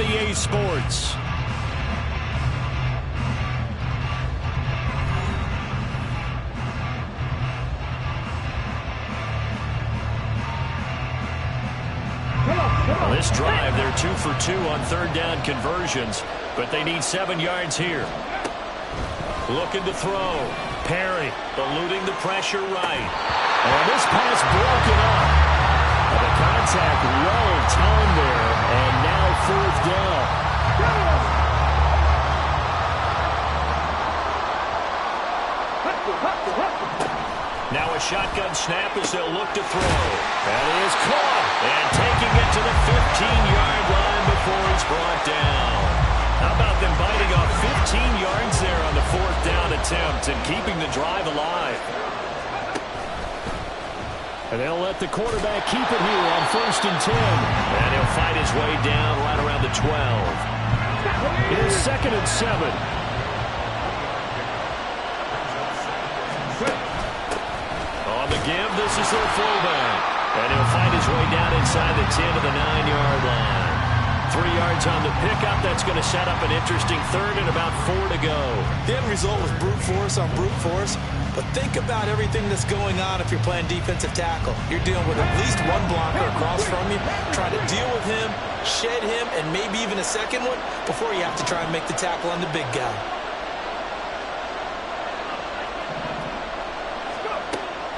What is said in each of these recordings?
EA Sports. Well, this drive, they're 2 for 2 on third down conversions, but they need 7 yards here. Looking to throw. Perry eluding the pressure right. And this pass broken up. The contact well timed there, and now fourth down. Now a shotgun snap as they'll look to throw. That is caught. And taking it to the 15-yard line before it's brought down. How about them biting off 15 yards there on the fourth down attempt and keeping the drive alive? And they'll let the quarterback keep it here on 1st and 10. And he'll fight his way down right around the 12. Here's 2nd and 7. On the give, this is their fullback. And he'll fight his way down inside the 10 to the 9-yard line. 3 yards on the pickup. That's going to set up an interesting third and about 4 to go. The end result was brute force on brute force. But think about everything that's going on if you're playing defensive tackle. You're dealing with at least one blocker across from you, trying to deal with him, shed him, and maybe even a second one before you have to try and make the tackle on the big guy.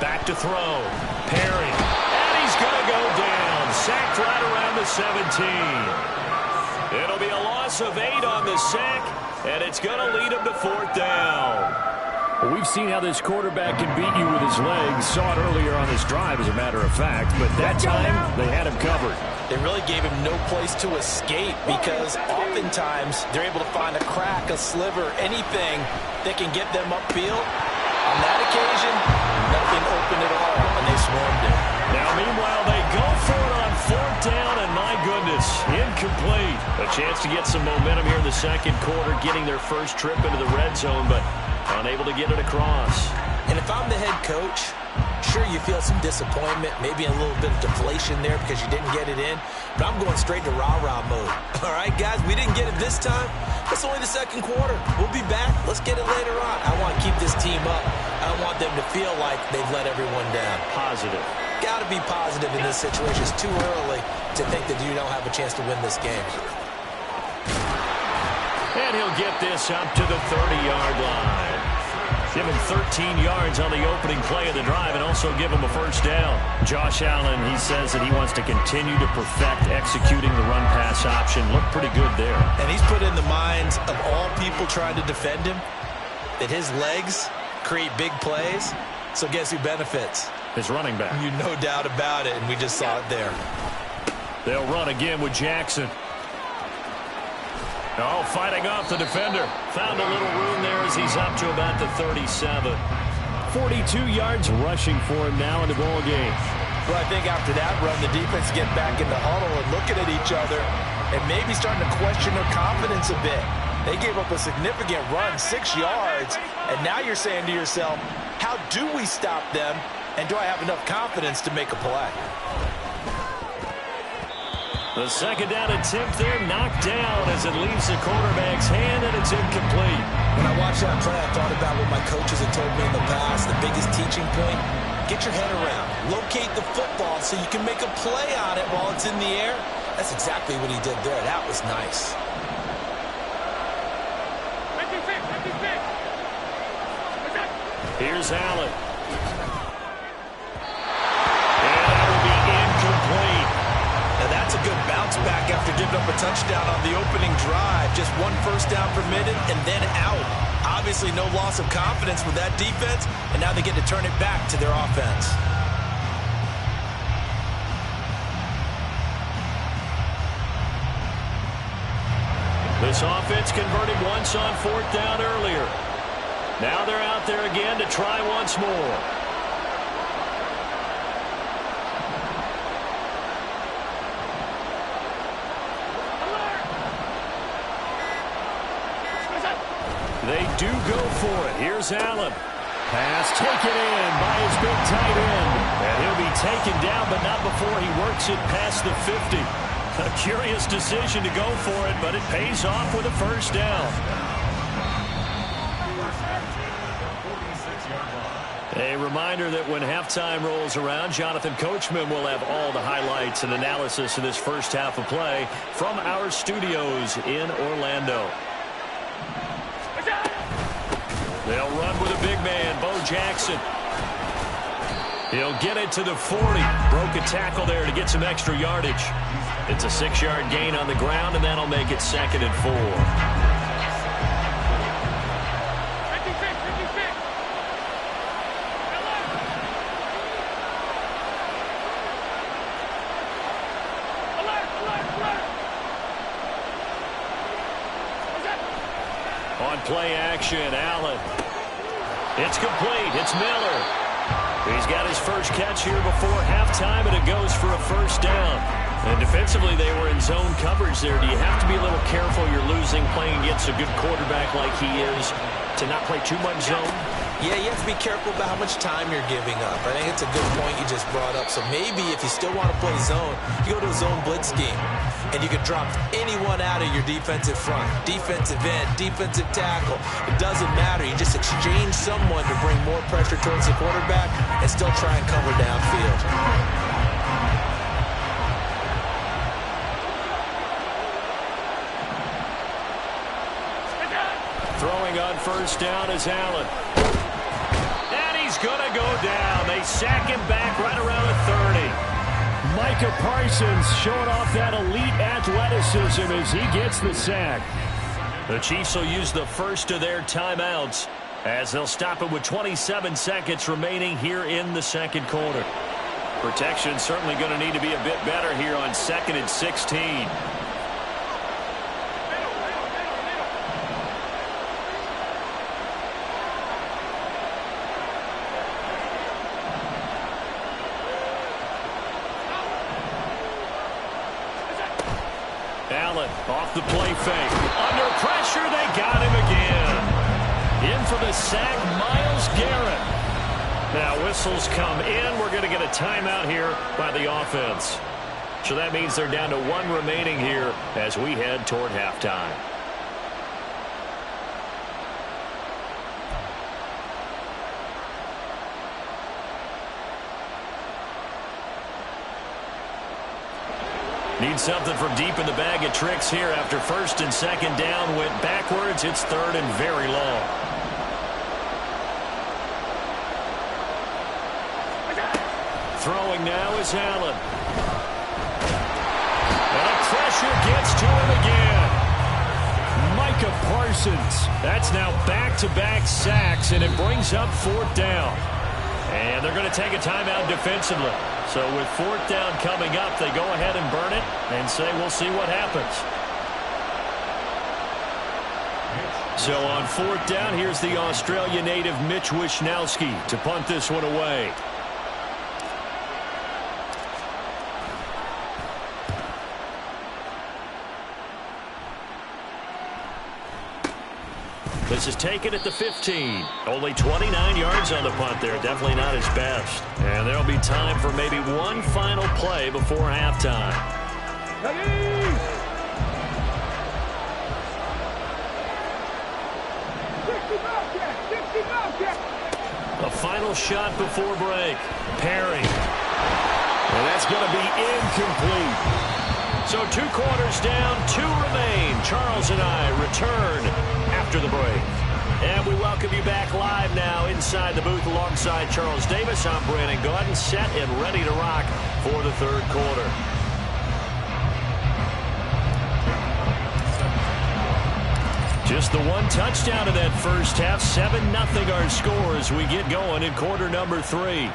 Back to throw. Perry. And he's going to go down. Sacked right around the 17. It'll be a loss of 8 on the sack, and it's going to lead him to 4th down. Well, we've seen how this quarterback can beat you with his legs. Saw it earlier on this drive, as a matter of fact. But that time, they had him covered. They really gave him no place to escape because oftentimes they're able to find a crack, a sliver, anything that can get them upfield. On that occasion, nothing open at all, and they swarmed it. Now, meanwhile, they go for it on 4th down, and my goodness, incomplete. A chance to get some momentum here in the second quarter, getting their first trip into the red zone, but unable to get it across. And if I'm the head coach, sure, you feel some disappointment, maybe a little bit of deflation there because you didn't get it in, but I'm going straight to rah-rah mode. All right, guys, we didn't get it this time. It's only the second quarter. We'll be back. Let's get it later on. I want to keep this team up. I don't want them to feel like they've let everyone down. Positive. Got to be positive in this situation. It's too early to think that you don't have a chance to win this game. And he'll get this up to the 30-yard line. Give him 13 yards on the opening play of the drive and also give him a first down. Josh Allen, he says that he wants to continue to perfect executing the run-pass option. Looked pretty good there. And he's put in the minds of all people trying to defend him that his legs create big plays. So guess who benefits? His running back. You no doubt about it, and we just saw it there. They'll run again with Jackson. Oh, fighting off the defender. Found a little room there as he's up to about the 37. 42 yards rushing for him now in the ball game. Well, I think after that run, the defense get back in the huddle and looking at each other and maybe starting to question their confidence a bit. They gave up a significant run, 6 yards, and now you're saying to yourself, how do we stop them, and do I have enough confidence to make a play? The second down attempt there knocked down as it leaves the quarterback's hand, and it's incomplete. When I watched that play, I thought about what my coaches had told me in the past. The biggest teaching point, get your head around. Locate the football so you can make a play on it while it's in the air. That's exactly what he did there. That was nice. Here's Allen. And that will be incomplete. Now that's a good bounce back after giving up a touchdown on the opening drive. Just one first down permitted and then out. Obviously no loss of confidence with that defense, and now they get to turn it back to their offense. This offense converted once on 4th down earlier. Now they're out there again to try once more. They do go for it. Here's Allen. Pass taken in by his big tight end. And he'll be taken down, but not before he works it past the 50. A curious decision to go for it, but it pays off with a first down. A reminder that when halftime rolls around, Jonathan Coachman will have all the highlights and analysis of this first half of play from our studios in Orlando. They'll run with a big man, Bo Jackson. He'll get it to the 40. Broke a tackle there to get some extra yardage. It's a 6-yard gain on the ground, and that'll make it 2nd and 4. On play action, Allen. It's complete. It's Miller. He's got his first catch here before halftime, and it goes for a first down. And defensively, they were in zone coverage there. Do you have to be a little careful? You're losing playing against a good quarterback like he is to not play too much zone? Yeah, you have to be careful about how much time you're giving up. I think it's a good point you just brought up. So maybe if you still want to play zone, you go to a zone blitz scheme. And you can drop anyone out of your defensive front. Defensive end, defensive tackle. It doesn't matter. You just exchange someone to bring more pressure towards the quarterback and still try and cover downfield. Throwing on first down is Allen. And he's going to go down. They sack him back right around the 30. Micah Parsons showing off that elite athleticism as he gets the sack. The Chiefs will use the first of their timeouts as they'll stop it with 27 seconds remaining here in the second quarter. Protection certainly going to need to be a bit better here on 2nd and 16. Allen off the play fake. Under pressure, they got him again. In for the sack, Myles Garrett. Now whistles come in. We're going to get a timeout here by the offense. So that means they're down to 1 remaining here as we head toward halftime. Need something from deep in the bag of tricks here after 1st and 2nd down. Went backwards. It's 3rd and very long. Throwing now is Allen. And pressure gets to him again. Micah Parsons. That's now back-to-back sacks, and it brings up 4th down. And they're going to take a timeout defensively. So with 4th down coming up, they go ahead and burn it and say we'll see what happens. So on 4th down, here's the Australia native Mitch Wishnowsky to punt this one away. This is taken at the 15. Only 29 yards on the punt there. Definitely not his best. And there'll be time for maybe one final play before halftime. A final shot before break. Perry. And that's going to be incomplete. So 2 quarters down, 2 remain. Charles and I return after the break. And we welcome you back live now inside the booth alongside Charles Davis. I'm Brandon Gaudin, set and ready to rock for the 3rd quarter. Just the 1 touchdown in that first half. 7-0 our score as we get going in quarter number 3.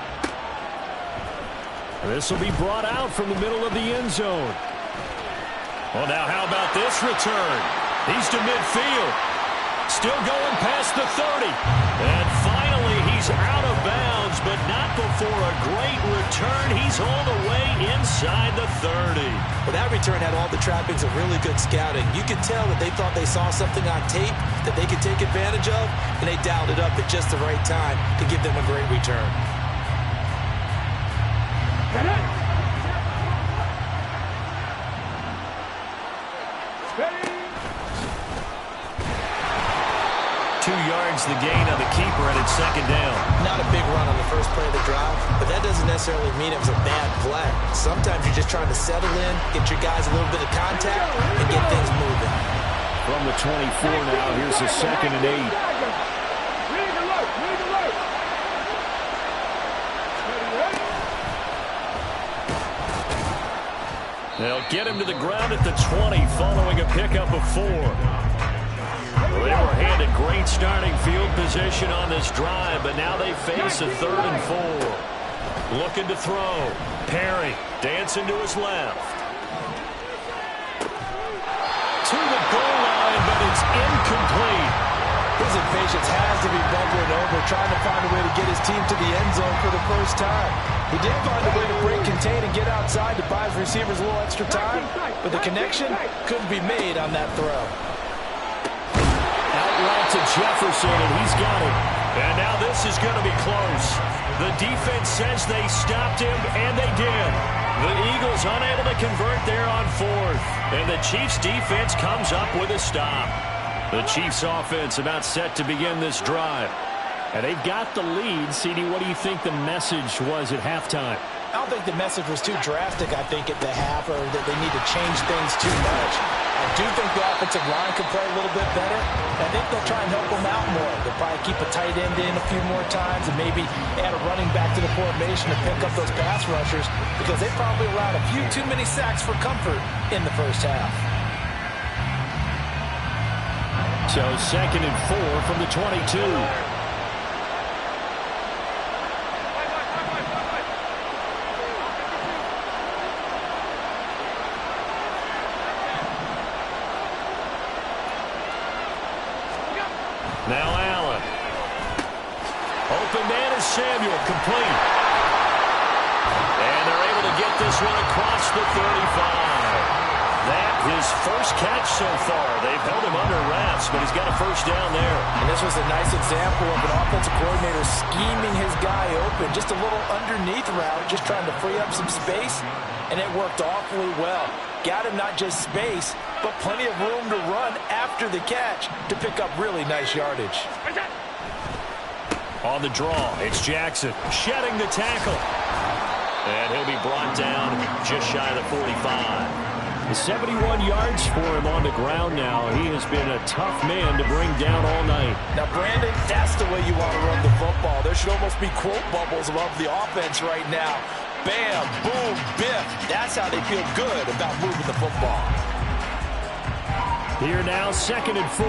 This will be brought out from the middle of the end zone. Well, now how about this return? He's to midfield. Still going past the 30. And finally, he's out of bounds, but not before a great return. He's all the way inside the 30. Well, that return had all the trappings of really good scouting. You could tell that they thought they saw something on tape that they could take advantage of, and they dialed it up at just the right time to give them a great return. yards the gain on the keeper, and it's second down. Not a big run on the first play of the drive, but that doesn't necessarily mean it was a bad play. Sometimes you're just trying to settle in, get your guys a little bit of contact, and get things moving. From the 24 now, here's a 2nd and 8. They'll get him to the ground at the 20 following a pickup of 4. Well, they were handed great starting field position on this drive, but now they face a 3rd and 4. Looking to throw. Perry dancing to his left. To the goal line, but it's incomplete. His impatience has to be bubbling over, trying to find a way to get his team to the end zone for the first time. He did find a way to break, contain, and get outside to buy his receivers a little extra time, but the connection couldn't be made on that throw. Out right to Jefferson, and he's got it. And now this is going to be close. The defense says they stopped him, and they did. The Eagles unable to convert there on 4th, and the Chiefs defense comes up with a stop. The Chiefs offense about set to begin this drive. And they've got the lead. CD, what do you think the message was at halftime? I don't think the message was too drastic, I think, at the half, or that they need to change things too much. I do think the offensive line could play a little bit better. I think they'll try and help them out more. They'll probably keep a tight end in a few more times and maybe add a running back to the formation to pick up those pass rushers, because they probably allowed a few too many sacks for comfort in the first half. So 2nd and 4 from the 22. Now Allen. Open man is Samuel, complete. And they're able to get this one across the 35. That his first catch so far. They've held him under wraps, but he's got a first down there. And this was a nice example of an offensive coordinator scheming his guy open. Just a little underneath route, just trying to free up some space, and it worked awfully well. Got him not just space, but plenty of room to run after the catch to pick up really nice yardage. On the draw, it's Jackson shedding the tackle. And he'll be brought down just shy of the 45. 71 yards for him on the ground now. He has been a tough man to bring down all night. Now, Brandon, that's the way you want to run the football. There should almost be quote bubbles above the offense right now. Bam, boom, biff. That's how they feel good about moving the football. Here now, 2nd and 4.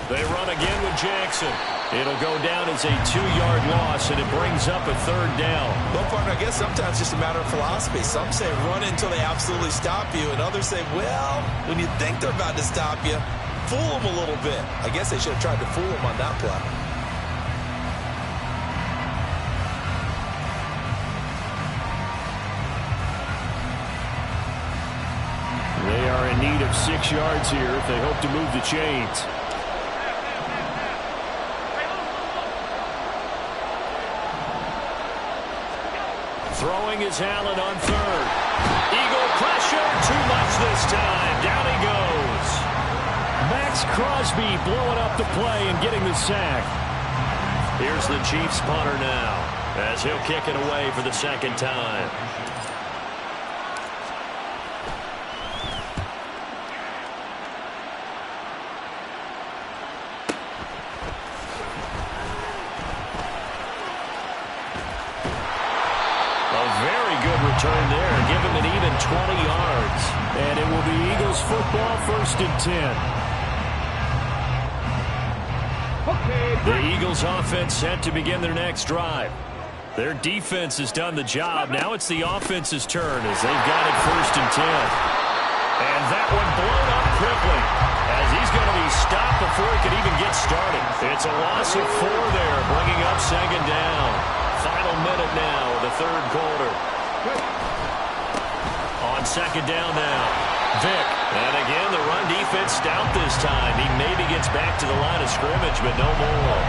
They run again with Jackson. It'll go down as a 2-yard loss, and it brings up a 3rd down. Well, partner, I guess sometimes it's just a matter of philosophy. Some say run until they absolutely stop you, and others say, well, when you think they're about to stop you, fool them a little bit. I guess they should have tried to fool them on that play. They are in need of 6 yards here if they hope to move the chains. Throwing is Allen on 3rd. Eagle pressure, too much this time. Down he goes. Max Crosby blowing up the play and getting the sack. Here's the Chiefs punter now, as he'll kick it away for the 2nd time. Return there, give him an even 20 yards. And it will be Eagles football, 1st and 10. The Eagles offense set to begin their next drive. Their defense has done the job. Now it's the offense's turn as they've got it 1st and 10. And that one blown up quickly as he's going to be stopped before he could even get started. It's a loss of 4 there, bringing up 2nd down. Final minute now of the 3rd quarter. On 2nd down now, Vick. And again, the run defense stout this time. He maybe gets back to the line of scrimmage, but no more.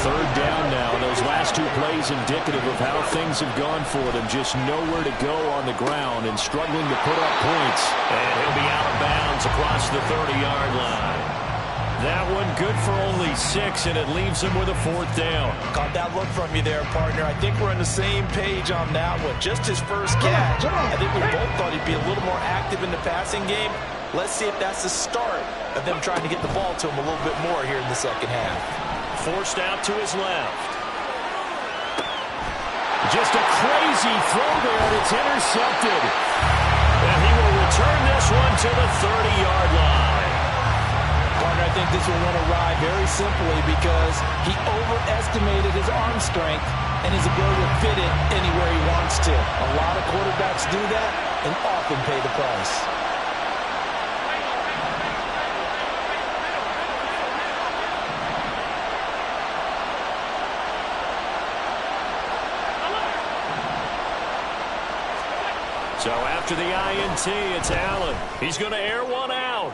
third down now. Those last two plays indicative of how things have gone for them. Just nowhere to go on the ground and struggling to put up points. And he'll be out of bounds across the 30-yard line. That one good for only 6, and it leaves him with a fourth down. Caught that look from you there, partner. I think we're on the same page on that one. Just his first catch. I think we both thought he'd be a little more active in the passing game. Let's see if that's the start of them trying to get the ball to him a little bit more here in the second half. Forced out to his left. Just a crazy throw there, and it's intercepted. And he will return this one to the 30-yard line. Partner, I think this will win a ride very simply because he overestimated his arm strength and his ability to fit it anywhere he wants to. A lot of quarterbacks do that and often pay the price. So after the INT, it's Allen. He's going to air one out.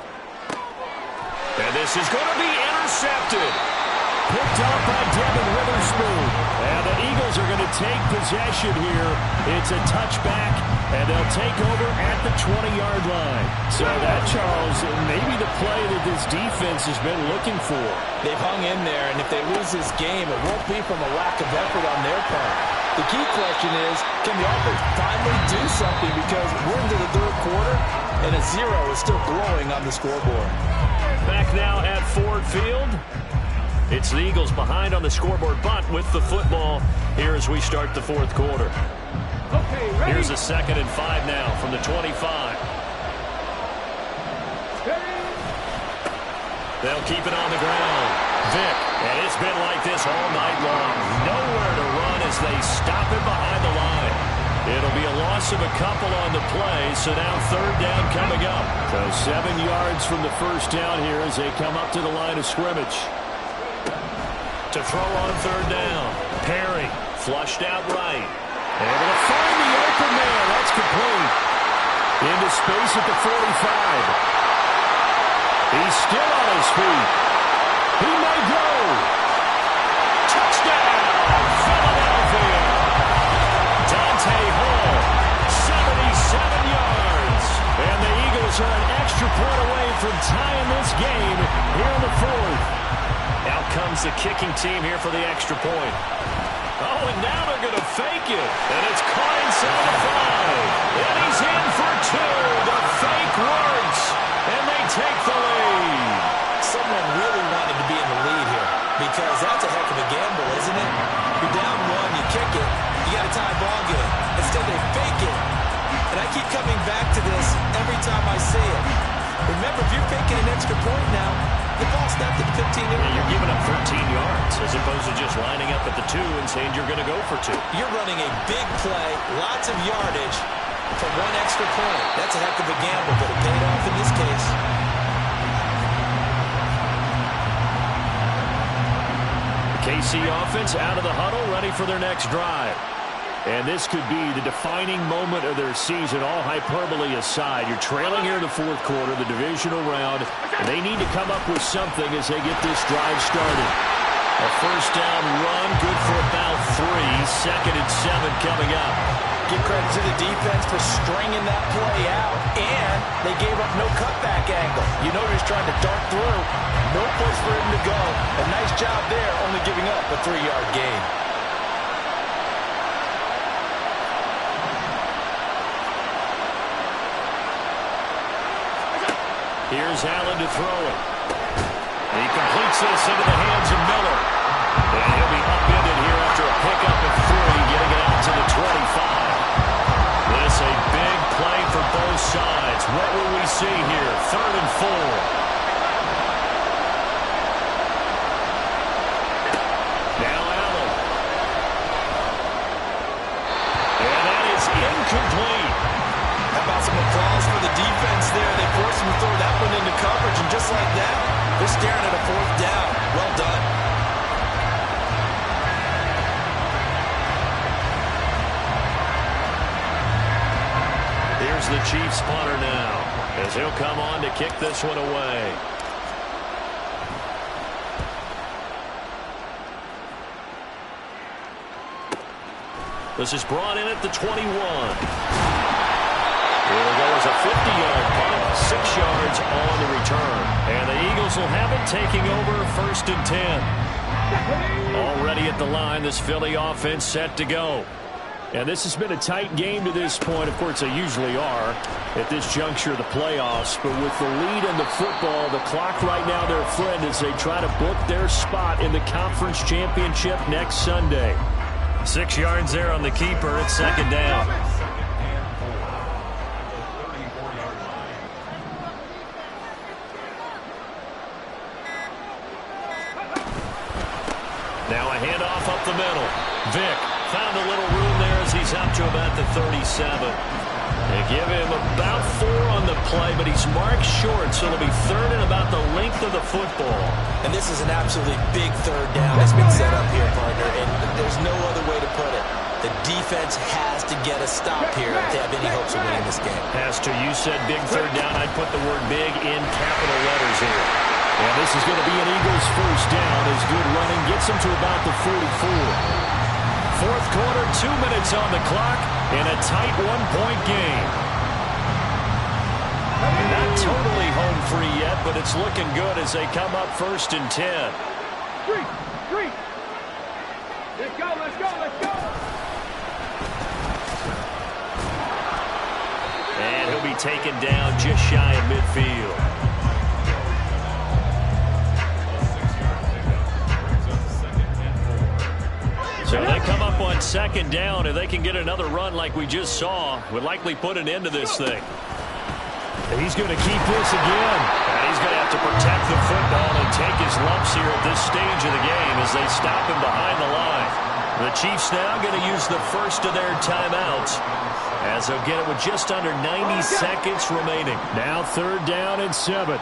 And this is going to be intercepted. Picked up by Devin Witherspoon. And the Eagles are going to take possession here. It's a touchback, and they'll take over at the 20-yard line. So that, Charles, maybe the play that this defense has been looking for. They've hung in there, and if they lose this game, it won't be from a lack of effort on their part. The key question is, can the offense finally do something, because we're into the third quarter, and a 0 is still glowing on the scoreboard. Back now at Ford Field. It's the Eagles behind on the scoreboard, but with the football here as we start the fourth quarter. Okay, ready? Here's a 2nd and 5 now from the 25. They'll keep it on the ground. Vick, and it's been like this all night long. Nowhere to run as they stop him behind the line. It'll be a loss of a couple on the play, so now third down coming up. So 7 yards from the first down here as they come up to the line of scrimmage. To throw on third down. Perry flushed out right. Able to find the open man. That's complete. Into space at the 45. He's still on his feet. He may go. Touchdown, Philadelphia. Dante Hall, 77 yards. And the Eagles are an extra point away from tying this game here in the fourth. Out comes the kicking team here for the extra point. Oh, and now they're going to fake it. And it's caught inside the 5. And he's in for 2. The fake works. And they take the lead. Someone really wanted to be in the lead here, because that's a heck of a gamble, isn't it? You're down 1, you kick it, you got a tie ball game. Instead, they fake it. And I keep coming back to this every time I say it. Remember, if you're faking an extra point now, the ball snapped at the 15-yard line. You're giving up 13 yards as opposed to just lining up at the 2 and saying you're going to go for 2. You're running a big play, lots of yardage for 1 extra point. That's a heck of a gamble, but it paid off in this case. The KC offense out of the huddle, ready for their next drive. And this could be the defining moment of their season, all hyperbole aside. You're trailing here in the fourth quarter, the divisional round, and they need to come up with something as they get this drive started. A first down run, good for about 3. 2nd and 7 coming up. Give credit to the defense for stringing that play out, and they gave up no cutback angle. You know he's trying to dart through. No place for him to go. A nice job there, only giving up a 3-yard gain. Here's Allen to throw it. He completes this into the hands of Miller. And he'll be upended here after a pickup of 3, getting it out to the 25. This a big play for both sides. What will we see here? 3rd and 4. Now Allen. And that is incomplete. How about some applause for the defense there? They forced him to throw that one into coverage, and just like that, they're staring at a 4th down. Well done. Here's the Chiefs punter now, as he'll come on to kick this one away. This is brought in at the 21. It'll go as a 50-yard punt, 6 yards on the return. And the Eagles will have it taking over 1st and 10. Already at the line, this Philly offense set to go. And this has been a tight game to this point. Of course, they usually are at this juncture of the playoffs. But with the lead in the football, the clock right now their friend as they try to book their spot in the conference championship next Sunday. 6 yards there on the keeper. It's 2nd down. Now a handoff up the middle. Vick found a little room there as he's up to about the 37. They give him about 4 on the play, but he's marked short, so it'll be 3rd and about the length of the football. And this is an absolutely big 3rd down that's been set up here, partner, and there's no other way to put it. The defense has to get a stop here if they have any hopes of winning this game. Has to. You said big 3rd down. I'd put the word big in capital letters here. And this is going to be an Eagles 1st down as good running gets them to about the 44. 4th quarter, 2 minutes on the clock in a tight 1-point game. Not totally home free yet, but it's looking good as they come up 1st and 10. 3. Let's go, let's go, let's go. And he'll be taken down just shy of midfield. So they come up on 2nd down. If they can get another run like we just saw, would likely put an end to this thing. He's going to keep this again. And he's going to have to protect the football and take his lumps here at this stage of the game as they stop him behind the line. The Chiefs now going to use the first of their timeouts as they'll get it with just under 90 seconds remaining. Now 3rd down and 7.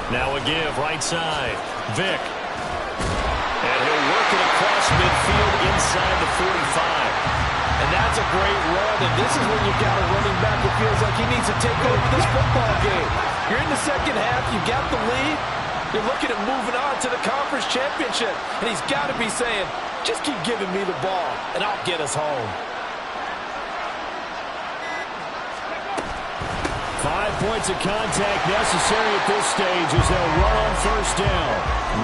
Now a give, right side. Vick. And he'll work it across midfield inside the 45. And that's a great run, and this is when you've got a running back who feels like he needs to take over this football game. You're in the 2nd half, you've got the lead, you're looking at moving on to the conference championship, and he's got to be saying, just keep giving me the ball, and I'll get us home. 5 points of contact necessary at this stage as they'll run on 1st down.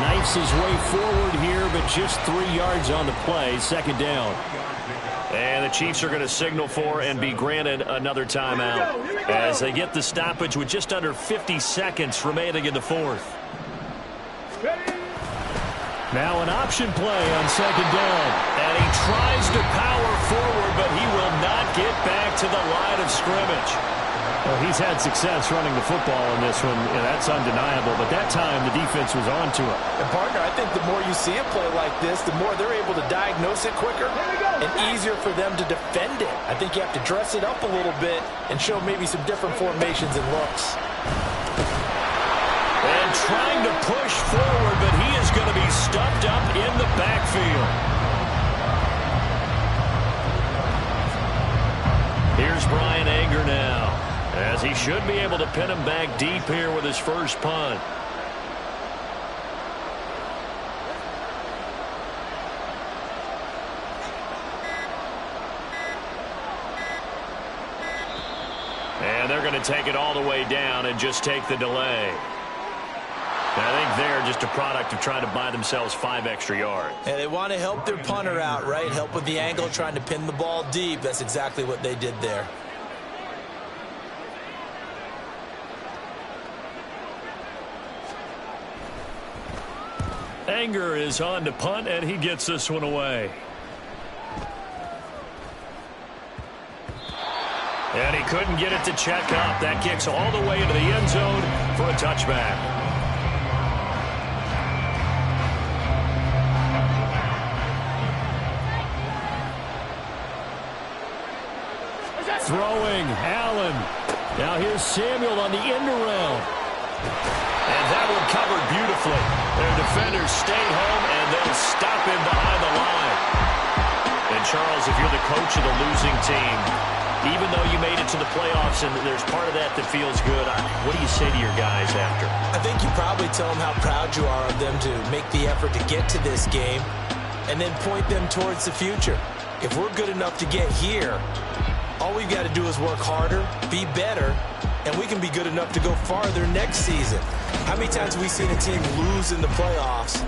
Knifes his way forward here, but just 3 yards on the play. 2nd down. And the Chiefs are going to signal for and be granted another timeout as they get the stoppage with just under 50 seconds remaining in the 4th. Now an option play on 2nd down. And he tries to power forward, but he will not get back to the line of scrimmage. Well, he's had success running the football in this one, and that's undeniable. But that time, the defense was on to it. And, partner, I think the more you see him play like this, the more they're able to diagnose it quicker and easier for them to defend it. I think you have to dress it up a little bit and show maybe some different formations and looks. And trying to push forward, but he is going to be stuffed up in the backfield. Here's Brian Anger now, as he should be able to pin him back deep here with his first punt. And they're going to take it all the way down and just take the delay. I think they're just a product of trying to buy themselves 5 extra yards. And they want to help their punter out, right? Help with the angle, trying to pin the ball deep. That's exactly what they did there. Anger is on to punt, and he gets this one away. And he couldn't get it to check up. That kicks all the way into the end zone for a touchback. Throwing, Allen. Now here's Samuel on the end around. And that one covered beautifully. Their defenders stayed home, and they'll stop him behind the line. And, Charles, if you're the coach of the losing team, even though you made it to the playoffs, and there's part of that that feels good. What do you say to your guys after? I think you probably tell them how proud you are of them to make the effort to get to this game and then point them towards the future. If we're good enough to get here, all we've got to do is work harder, be better, and we can be good enough to go farther next season. How many times have we seen a team lose in the playoffs